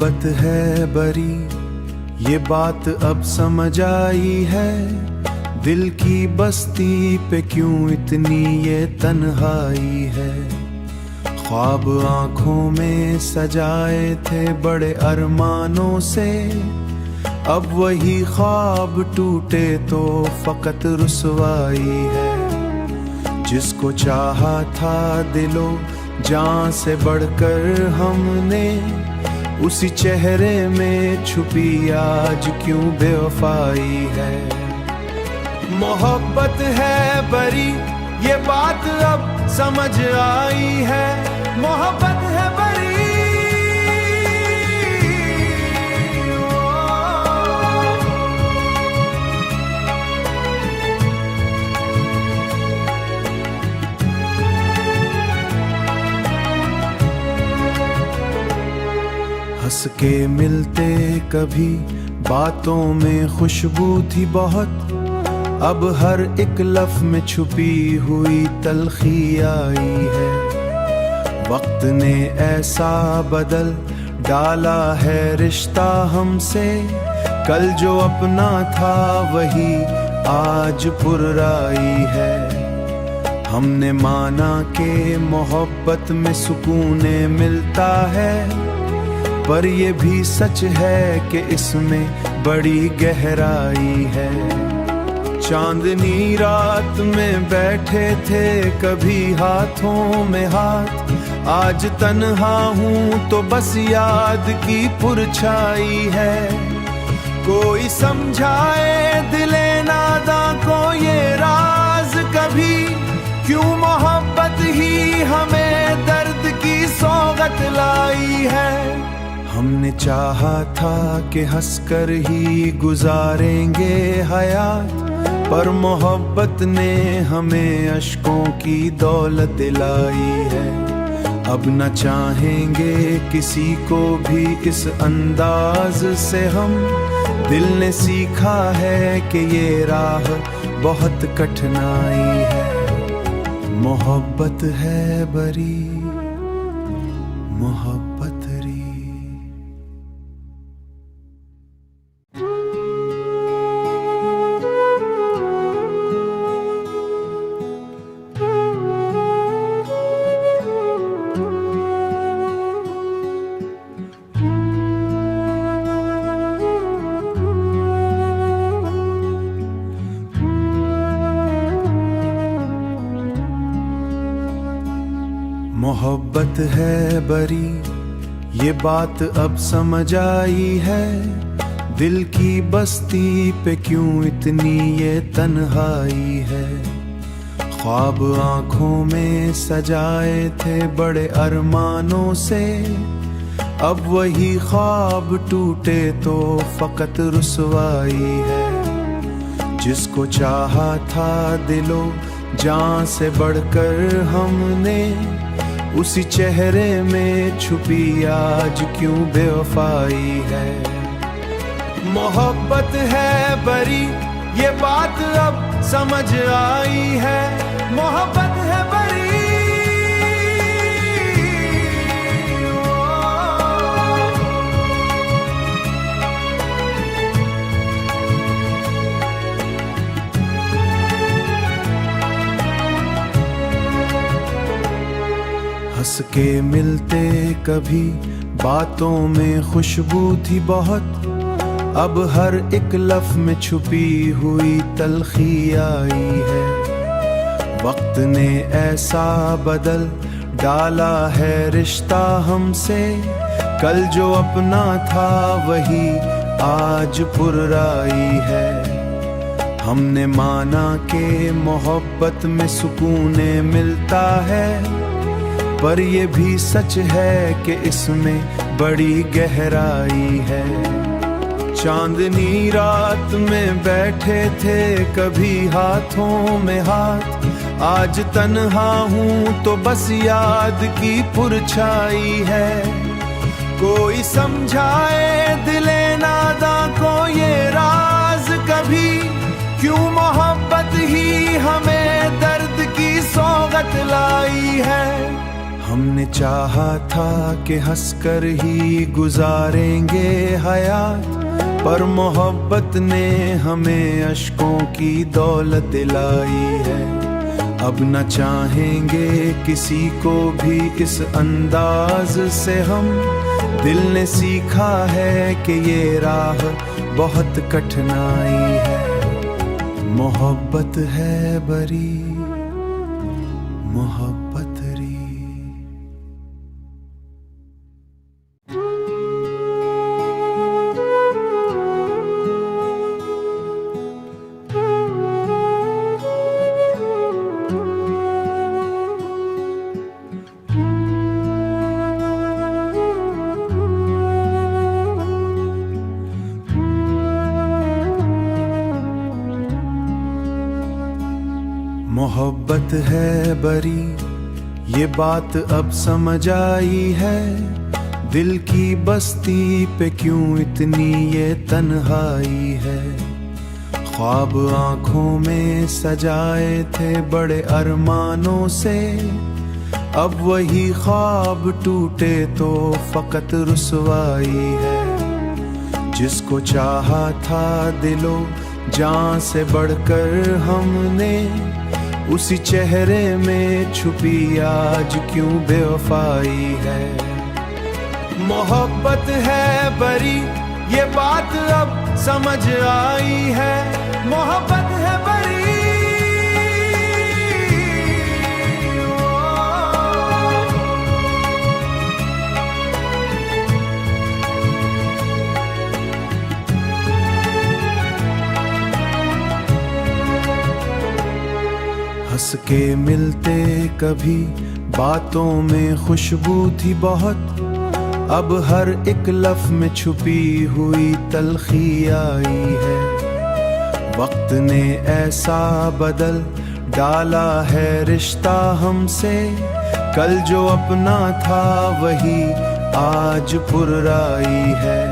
मोहब्बत है बरी, ये बात अब समझ आई है। दिल की बस्ती पे क्यों इतनी ये तन्हाई है। ख्वाब आंखों में सजाए थे बड़े अरमानों से, अब वही ख्वाब टूटे तो फकत रुसवाई है। जिसको चाहा था दिलो जान से बढ़कर हमने, उसी चेहरे में छुपी आज क्यों बेवफाई है। मोहब्बत है बरी, ये बात अब समझ आई है। मोहब्बत है बरी, हंस के मिलते कभी बातों में खुशबू थी बहुत, अब हर एक लफ्ज़ में छुपी हुई तलखी आई है। वक्त ने ऐसा बदल डाला है रिश्ता हमसे, कल जो अपना था वही आज पुराई है। हमने माना कि मोहब्बत में सुकून मिलता है, पर ये भी सच है कि इसमें बड़ी गहराई है। चांदनी रात में बैठे थे कभी हाथों में हाथ, आज तन्हा हूँ तो बस याद की पुरछाई है। कोई समझाए दिले नादा को ये राज कभी, क्यों मोहब्बत ही हमें दर्द की सौगत लाई है। हमने चाहा था कि हंसकर ही गुजारेंगे हयात, पर मोहब्बत ने हमें अश्कों की दौलत दिलाई है। अब न चाहेंगे किसी को भी इस अंदाज से हम, दिल ने सीखा है कि ये राह बहुत कठिनाई है। मोहब्बत है बरी, मोहब्बत री। मोहब्बत है बरी, ये बात अब समझ आई है। दिल की बस्ती पे क्यों इतनी ये तन्हाई है। ख्वाब आंखों में सजाए थे बड़े अरमानों से, अब वही ख्वाब टूटे तो फकत रुसवाई है। जिसको चाहा था दिलो जान से बढ़कर हमने, उसी चेहरे में छुपी आज क्यों बेवफाई है। मोहब्बत है बरी, ये बात अब समझ आई है। मोहब्बत है बरी, हंस के मिलते कभी बातों में खुशबू थी बहुत, अब हर एक लफ्ज़ में छुपी हुई तलखी आई है। वक्त ने ऐसा बदल डाला है रिश्ता हमसे, कल जो अपना था वही आज पुराई है। हमने माना कि मोहब्बत में सुकून मिलता है, पर ये भी सच है कि इसमें बड़ी गहराई है। चांदनी रात में बैठे थे कभी हाथों में हाथ, आज तन्हा हूँ तो बस याद की पुरछाई है। कोई समझाए दिले नादा को ये राज कभी, क्यों मोहब्बत ही हमें दर्द की सौगत लाई है। हमने चाहा था कि हंसकर ही गुजारेंगे हयात, पर मोहब्बत ने हमें अश्कों की दौलत दिलाई है। अब न चाहेंगे किसी को भी इस अंदाज से हम, दिल ने सीखा है कि ये राह बहुत कठिनाई है। मोहब्बत है बरी, मोहब्बत री। मोहब्बत है बरी, ये बात अब समझ आई है। दिल की बस्ती पे क्यों इतनी ये तन्हाई है। ख्वाब आंखों में सजाए थे बड़े अरमानों से, अब वही ख्वाब टूटे तो फकत रुसवाई है। जिसको चाहा था दिलो जान से बढ़कर हमने, उसी चेहरे में छुपी आज क्यों बेवफाई है। मोहब्बत है बरी, ये बात अब समझ आई है। मोहब्बत है बरी, हंस के मिलते कभी बातों में खुशबू थी बहुत, अब हर एक लफ्ज में छुपी हुई तलखी आई है। वक्त ने ऐसा बदल डाला है रिश्ता हमसे, कल जो अपना था वही आज पुराई है।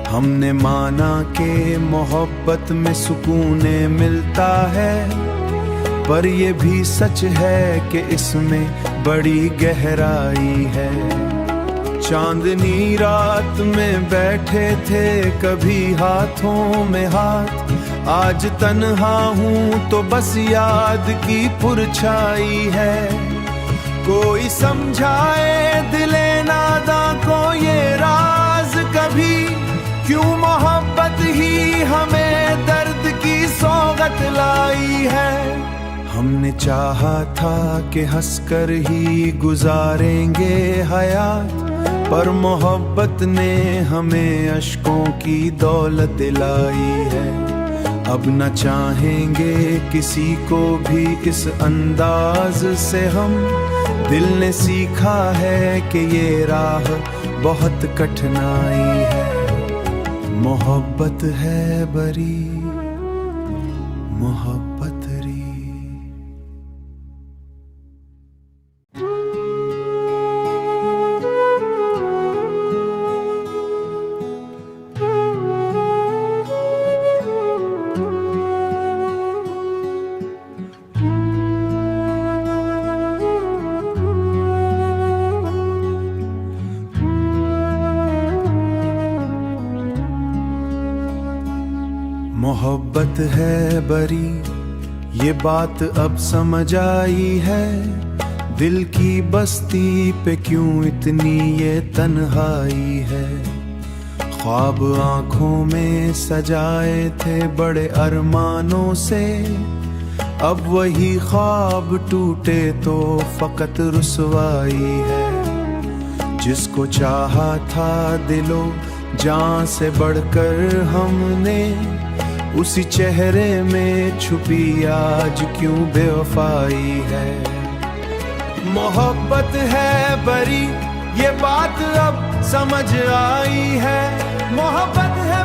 हमने माना कि मोहब्बत में सुकून मिलता है, पर ये भी सच है कि इसमें बड़ी गहराई है। चांदनी रात में बैठे थे कभी हाथों में हाथ, आज तन्हा हूँ तो बस याद की पुरछाई है। कोई समझाए दिले नादा को ये राज कभी, क्यों मोहब्बत ही हमें दर्द की सौगत लाई है। हमने चाहा था कि हंसकर ही गुजारेंगे हयात, पर मोहब्बत ने हमें अश्कों की दौलत दिलाई है। अब न चाहेंगे किसी को भी इस अंदाज से हम, दिल ने सीखा है कि ये राह बहुत कठिनाई है। मोहब्बत है बरी, मोहब्बत री। मोहब्बत है बरी, ये बात अब समझ आई है। दिल की बस्ती पे क्यों इतनी ये तन्हाई है। ख्वाब आंखों में सजाए थे बड़े अरमानों से, अब वही ख्वाब टूटे तो फकत रुसवाई है। जिसको चाहा था दिलो जान से बढ़कर हमने, उसी चेहरे में छुपी आज क्यों बेवफाई है। मोहब्बत है बरी, ये बात अब समझ आई है। मोहब्बत है